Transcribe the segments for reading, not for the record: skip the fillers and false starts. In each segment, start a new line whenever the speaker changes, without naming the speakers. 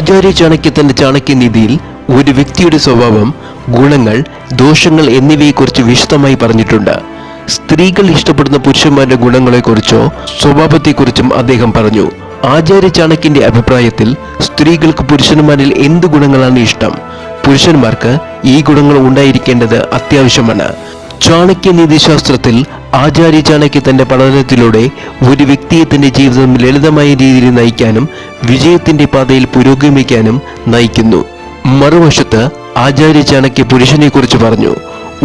ആചാര്യ ചാണക്യ തന്റെ ചാണക്യനീതിയിൽ ഒരു വ്യക്തിയുടെ സ്വഭാവം, ഗുണങ്ങൾ, ദോഷങ്ങൾ എന്നിവയെക്കുറിച്ച് വിശദമായി പറഞ്ഞിട്ടുണ്ട്. സ്ത്രീകൾ ഇഷ്ടപ്പെടുന്ന പുരുഷന്മാരുടെ ഗുണങ്ങളെക്കുറിച്ചോ സ്വഭാവത്തെക്കുറിച്ചും അദ്ദേഹം പറഞ്ഞു. ആചാര്യ ചാണക്യന്റെ അഭിപ്രായത്തിൽ സ്ത്രീകൾക്ക് പുരുഷന്മാരിൽ എന്ത് ഗുണങ്ങളാണ് ഇഷ്ടം? പുരുഷന്മാർക്ക് ഈ ഗുണങ്ങൾ ഉണ്ടായിരിക്കേണ്ടത് അത്യാവശ്യമാണ്. ചാണക്യ നീതിശാസ്ത്രത്തിൽ ആചാര്യ ചാണക്യ തന്റെ പഠനത്തിലൂടെ ഒരു വ്യക്തിയെ തന്റെ ജീവിതം ലളിതമായ രീതിയിൽ നയിക്കാനും വിജയത്തിന്റെ പാതയിൽ പുരോഗമിക്കാനും നയിക്കുന്നു. മറുവശത്ത് ആചാര്യ ചാണക്യ പുരുഷനെ കുറിച്ച് പറഞ്ഞു,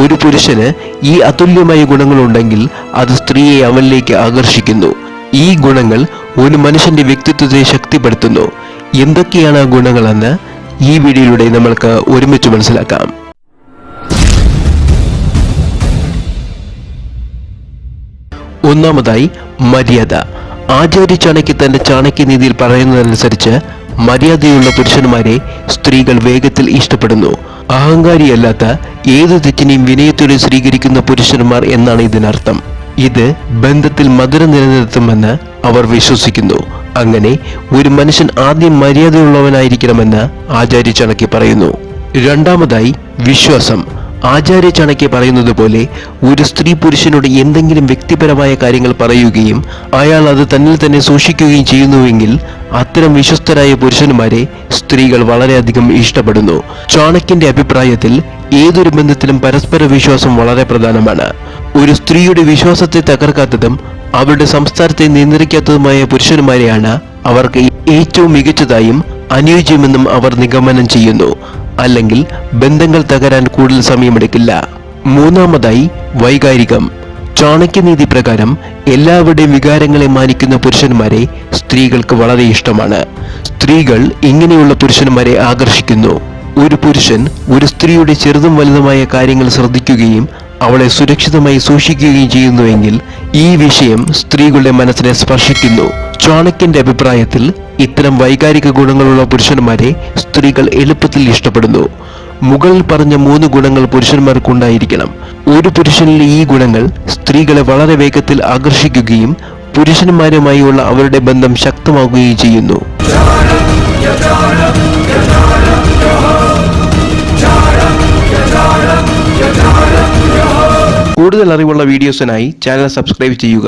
ഒരു പുരുഷന് ഈ അതുല്യമായ ഗുണങ്ങളുണ്ടെങ്കിൽ അത് സ്ത്രീയെ അവനിലേക്ക് ആകർഷിക്കുന്നു. ഈ ഗുണങ്ങൾ ഒരു മനുഷ്യന്റെ വ്യക്തിത്വത്തെ ശക്തിപ്പെടുത്തുന്നു. എന്തൊക്കെയാണ് ആ ഗുണങ്ങളെന്ന് ഈ വീഡിയോയിലൂടെ നമ്മൾക്ക് ഒരുമിച്ച് മനസ്സിലാക്കാം. ഒന്നാമതായി, മര്യാദ. ആചാര്യ ചാണക്യ തന്റെ ചാണക്യനീതിയിൽ പറയുന്നതനുസരിച്ച് മര്യാദയുള്ള പുരുഷന്മാരെ സ്ത്രീകൾ വേഗത്തിൽ ഇഷ്ടപ്പെടുന്നു. അഹങ്കാരിയല്ലാത്ത ഏതു തെറ്റിനെയും വിനയത്തോടെ സ്വീകരിക്കുന്ന പുരുഷന്മാർ എന്നാണ് ഇതിനർത്ഥം. ഇത് ബന്ധത്തിൽ മധുരം നിലനിർത്തുമെന്ന് അവർ വിശ്വസിക്കുന്നു. അങ്ങനെ ഒരു മനുഷ്യൻ ആദ്യം മര്യാദയുള്ളവനായിരിക്കണമെന്ന് ആചാര്യ ചാണക്യ പറയുന്നു. രണ്ടാമതായി, വിശ്വാസം. ആചാര്യ ചാണക്യ പറയുന്നത് പോലെ ഒരു സ്ത്രീ പുരുഷനോട് എന്തെങ്കിലും വ്യക്തിപരമായ കാര്യങ്ങൾ പറയുകയും അയാൾ അത് തന്നിൽ തന്നെ സൂക്ഷിക്കുകയും ചെയ്യുന്നുവെങ്കിൽ അത്തരം വിശ്വസ്തരായ പുരുഷന്മാരെ സ്ത്രീകൾ വളരെയധികം ഇഷ്ടപ്പെടുന്നു. ചാണക്യന്റെ അഭിപ്രായത്തിൽ ഏതൊരു ബന്ധത്തിലും പരസ്പര വിശ്വാസം വളരെ പ്രധാനമാണ്. ഒരു സ്ത്രീയുടെ വിശ്വാസത്തെ തകർക്കാത്തതും അവരുടെ സംസ്കാരത്തെ നിയന്ത്രിക്കാത്തതുമായ പുരുഷന്മാരെയാണ് അവർക്ക് ഏറ്റവും മികച്ചതായും അനുയോജ്യമെന്നും അവർ നിഗമനം ചെയ്യുന്നു. അല്ലെങ്കിൽ ബന്ധങ്ങൾ തകരാൻ കൂടുതൽ സമയമെടുക്കില്ല. മൂന്നാമതായി, വൈകാരികം. ചാണക്യനീതി പ്രകാരം എല്ലാവരുടെയും വികാരങ്ങളെ മാനിക്കുന്ന പുരുഷന്മാരെ സ്ത്രീകൾക്ക് വളരെ ഇഷ്ടമാണ്. സ്ത്രീകൾ ഇങ്ങനെയുള്ള പുരുഷന്മാരെ ആകർഷിക്കുന്നു. ഒരു പുരുഷൻ ഒരു സ്ത്രീയുടെ ചെറുതും വലുതുമായ കാര്യങ്ങൾ ശ്രദ്ധിക്കുകയും അവളെ സുരക്ഷിതമായി സൂക്ഷിക്കുകയും ചെയ്യുന്നുവെങ്കിൽ ഈ വിഷയം സ്ത്രീകളുടെ മനസ്സിനെ സ്പർശിക്കുന്നു. ചാണക്യന്റെ അഭിപ്രായത്തിൽ ഇത്തരം വൈകാരിക ഗുണങ്ങളുള്ള പുരുഷന്മാരെ സ്ത്രീകൾ എളുപ്പത്തിൽ ഇഷ്ടപ്പെടുന്നു. മുകളിൽ പറഞ്ഞ 3 ഗുണങ്ങൾ പുരുഷന്മാർക്കുണ്ടായിരിക്കണം. ഒരു പുരുഷനിലെ ഈ ഗുണങ്ങൾ സ്ത്രീകളെ വളരെ വേഗത്തിൽ ആകർഷിക്കുകയും പുരുഷന്മാരുമായുള്ള അവരുടെ ബന്ധം ശക്തമാക്കുകയും ചെയ്യുന്നു. കൂടുതൽ അറിവുള്ള വീഡിയോസിനായി ചാനൽ സബ്സ്ക്രൈബ് ചെയ്യുക.